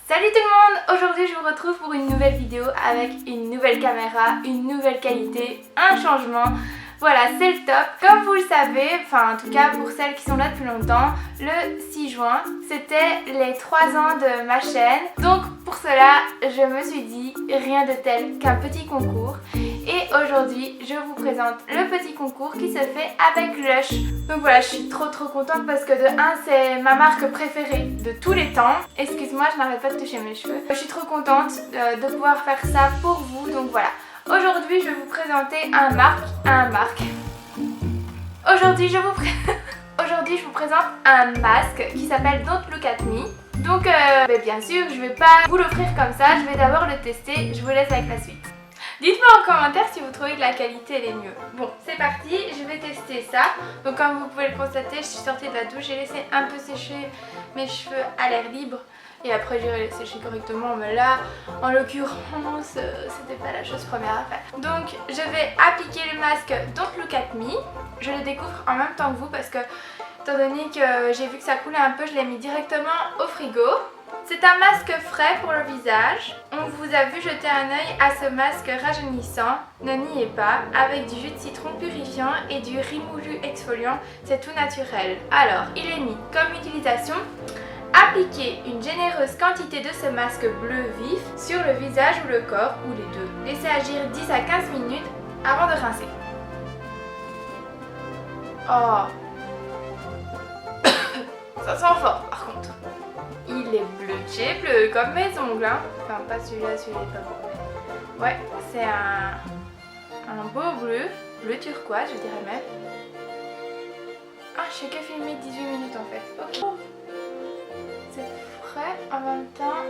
Salut tout le monde! Aujourd'hui je vous retrouve pour une nouvelle vidéo avec une nouvelle caméra, une nouvelle qualité, un changement. Voilà, c'est le top. Comme vous le savez, enfin en tout cas pour celles qui sont là depuis longtemps, le 6 juin, c'était les 3 ans de ma chaîne. Donc pour cela, je me suis dit rien de tel qu'un petit concours. Et aujourd'hui, je vous présente le petit concours qui se fait avec Lush. Donc voilà, je suis trop contente parce que de 1, c'est ma marque préférée de tous les temps. Excuse-moi, je n'arrête pas de toucher mes cheveux. Je suis trop contente de pouvoir faire ça pour vous. Donc voilà. Aujourd'hui, je vais vous présenter Aujourd'hui, je vous présente un masque qui s'appelle Don't Look At Me. Donc, bien sûr, je vais pas vous l'offrir comme ça. Je vais d'abord le tester. Je vous laisse avec la suite. Dites-moi en commentaire si vous trouvez que la qualité elle est mieux. Bon, c'est parti, je vais tester ça. Donc comme vous pouvez le constater, je suis sortie de la douche, j'ai laissé un peu sécher mes cheveux à l'air libre. Et après j'irai les sécher correctement, mais là, en l'occurrence, c'était pas la chose première à faire. Donc je vais appliquer le masque Don't Look At Me. Je le découvre en même temps que vous parce que, étant donné que j'ai vu que ça coulait un peu, je l'ai mis directement au frigo. C'est un masque frais pour le visage. On vous a vu jeter un œil à ce masque rajeunissant. Ne niez pas, avec du jus de citron purifiant et du riz moulu exfoliant, c'est tout naturel. Alors, il est mis comme utilisation. Appliquez une généreuse quantité de ce masque bleu vif sur le visage ou le corps, ou les deux. Laissez agir 10 à 15 minutes avant de rincer. Oh, ça sent fort par contre. Il est bleu comme mes ongles, hein. Enfin pas celui-là, celui-là est pas beau. Mais... ouais, c'est un beau bleu turquoise je dirais même. Ah, je fais que filmer 18 minutes en fait. Ok. C'est frais en même temps.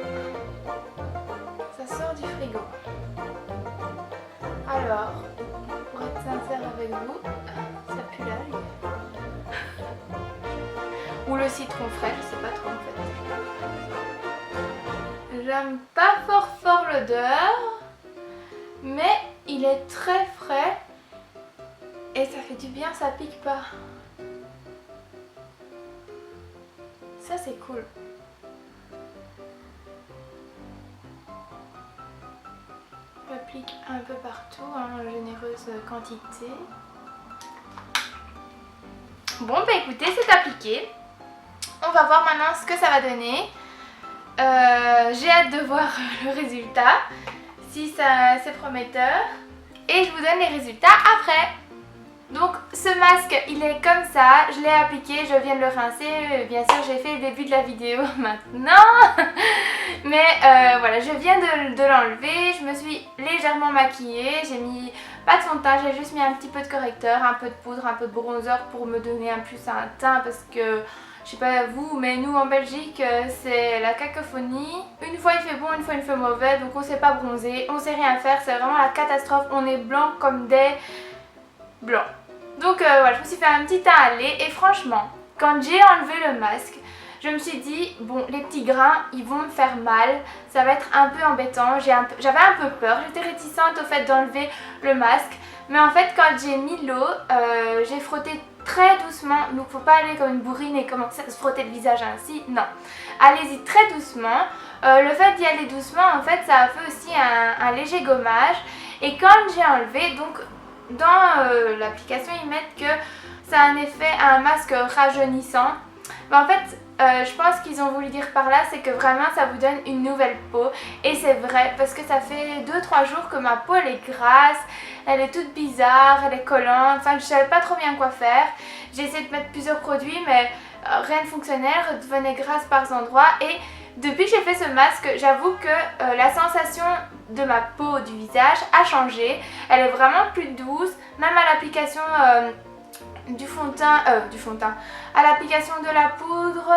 Ça sort du frigo. Alors, pour être sincère avec vous, ça pue l'œil. Ou le citron frais, je sais pas trop en fait. J'aime pas fort l'odeur, mais il est très frais et ça fait du bien, ça pique pas. Ça c'est cool. J'applique un peu partout, en généreuse quantité. Bon bah écoutez, c'est appliqué. On va voir maintenant ce que ça va donner. J'ai hâte de voir le résultat, si ça c'est prometteur. Et je vous donne les résultats après. Donc ce masque il est comme ça, je l'ai appliqué, je viens de le rincer. Bien sûr j'ai fait le début de la vidéo maintenant. Mais voilà, je viens de l'enlever. Je me suis légèrement maquillée. J'ai mis pas de fond de teint, j'ai juste mis un petit peu de correcteur, un peu de poudre, un peu de bronzer pour me donner un plus un teint parce que je sais pas vous, mais nous en Belgique c'est la cacophonie. Une fois il fait bon, une fois il fait mauvais, donc on sait pas bronzer, on sait rien faire, c'est vraiment la catastrophe. On est blanc comme des blancs. Donc voilà, je me suis fait un petit teint à lait et franchement, quand j'ai enlevé le masque, je me suis dit, bon, les petits grains, ils vont me faire mal, ça va être un peu embêtant. J'avais un peu peur, j'étais réticente au fait d'enlever le masque. Mais en fait, quand j'ai mis l'eau, j'ai frotté très doucement. Donc, faut pas aller comme une bourrine et commencer à se frotter le visage ainsi. Non, allez-y très doucement. Le fait d'y aller doucement, en fait, ça a fait aussi un léger gommage. Et quand j'ai enlevé, donc, dans l'application, ils mettent que ça a un effet, un masque rajeunissant. Mais en fait, je pense qu'ils ont voulu dire par là, c'est que vraiment ça vous donne une nouvelle peau. Et c'est vrai, parce que ça fait 2-3 jours que ma peau elle est grasse, elle est toute bizarre, elle est collante, enfin je savais pas trop bien quoi faire. J'ai essayé de mettre plusieurs produits mais rien ne fonctionnait, elle redevenait grasse par endroits. Et depuis que j'ai fait ce masque, j'avoue que la sensation de ma peau du visage a changé. Elle est vraiment plus douce, même à l'application du fond de teint, à l'application de la poudre,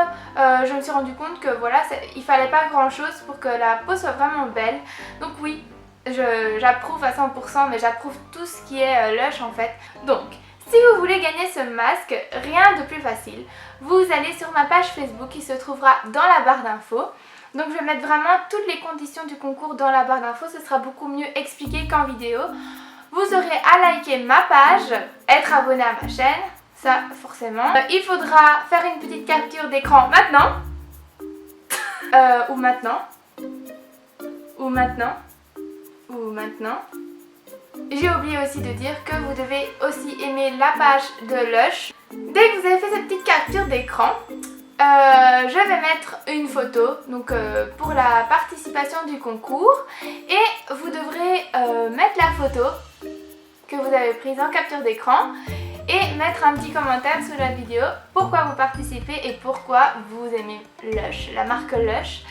je me suis rendu compte que voilà, il fallait pas grand chose pour que la peau soit vraiment belle. Donc oui, j'approuve à 100%, mais j'approuve tout ce qui est Lush en fait. Donc si vous voulez gagner ce masque, rien de plus facile. Vous allez sur ma page Facebook qui se trouvera dans la barre d'infos. Donc je vais mettre vraiment toutes les conditions du concours dans la barre d'infos, ce sera beaucoup mieux expliqué qu'en vidéo. Vous aurez à liker ma page, être abonné à ma chaîne, ça forcément. Il faudra faire une petite capture d'écran maintenant, ou maintenant, ou maintenant. J'ai oublié aussi de dire que vous devez aussi aimer la page de Lush. Dès que vous avez fait cette petite capture d'écran, je vais mettre une photo donc, pour la participation du concours et vous devrez mettre la photo que vous avez prise en capture d'écran et mettre un petit commentaire sous la vidéo pourquoi vous participez et pourquoi vous aimez Lush, la marque Lush.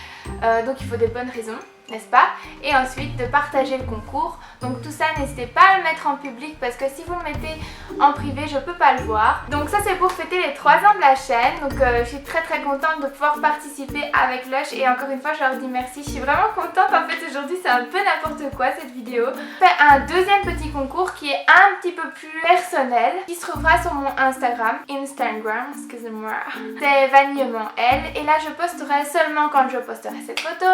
Donc il faut des bonnes raisons, n'est-ce pas? Et ensuite de partager le concours. Donc tout ça, n'hésitez pas à le mettre en public parce que si vous le mettez en privé, je peux pas le voir. Donc ça c'est pour fêter les 3 ans de la chaîne. Donc je suis très contente de pouvoir participer avec Lush et encore une fois je leur dis merci. Je suis vraiment contente. En fait aujourd'hui c'est un peu n'importe quoi cette vidéo. Je fais un deuxième petit concours qui est un petit peu plus personnel qui se trouvera sur mon Instagram, excusez-moi. C'est Vanillement Elle et là je posterai seulement quand je posterai cette photo.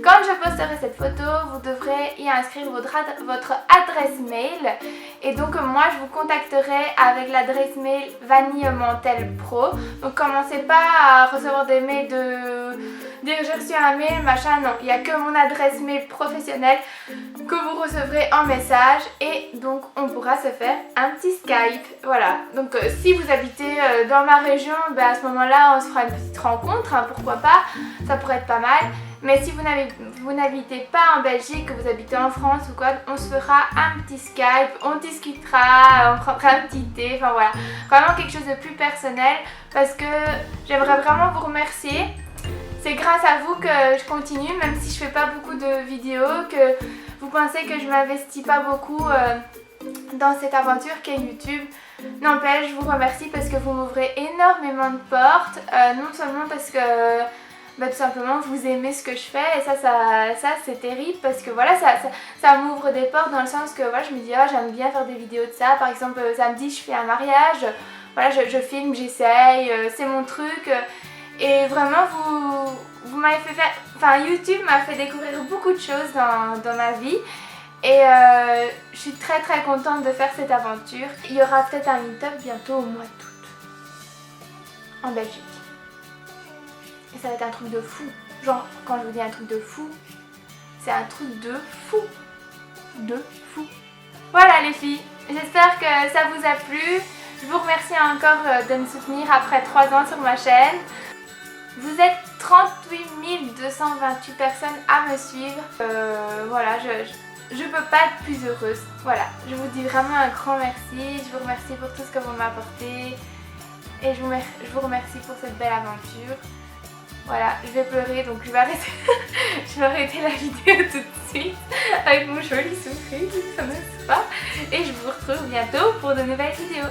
Quand je posterai cette photo, vous devrez y inscrire votre adresse mail et donc moi je vous contacterai avec l'adresse mail Vanillementel Pro. Donc commencez pas à recevoir des mails de dire j'ai reçu un mail machin, non, il n'y a que mon adresse mail professionnelle que vous recevrez en message et donc on pourra se faire un petit Skype. Voilà, donc si vous habitez dans ma région, ben, à ce moment là on se fera une petite rencontre, hein, pourquoi pas, ça pourrait être pas mal. Mais si vous n'habitez pas en Belgique, que vous habitez en France ou quoi, on se fera un petit Skype, on discutera, on prendra un petit thé, enfin voilà. Vraiment quelque chose de plus personnel parce que j'aimerais vraiment vous remercier. C'est grâce à vous que je continue, même si je fais pas beaucoup de vidéos, que vous pensez que je m'investis pas beaucoup dans cette aventure qu'est YouTube. N'empêche, je vous remercie parce que vous m'ouvrez énormément de portes, non seulement parce que tout simplement vous aimez ce que je fais et ça c'est terrible parce que voilà ça m'ouvre des portes dans le sens que voilà je me dis ah j'aime bien faire des vidéos de ça, par exemple samedi je fais un mariage, voilà je filme, j'essaye, c'est mon truc et vraiment vous m'avez fait faire, enfin YouTube m'a fait découvrir beaucoup de choses dans ma vie et je suis très contente de faire cette aventure. Il y aura peut-être un meet-up bientôt au mois d'août en Belgique. Et ça va être un truc de fou. Genre, quand je vous dis un truc de fou, c'est un truc de fou. De fou. Voilà les filles, j'espère que ça vous a plu. Je vous remercie encore de me soutenir après 3 ans sur ma chaîne. Vous êtes 38 228 personnes à me suivre. Voilà, je peux pas être plus heureuse. Voilà, je vous dis vraiment un grand merci. Je vous remercie pour tout ce que vous m'apportez. Et je vous remercie pour cette belle aventure. Voilà, je vais pleurer donc je vais arrêter la vidéo tout de suite avec mon joli sourire, ça ne se pas. Et je vous retrouve bientôt pour de nouvelles vidéos.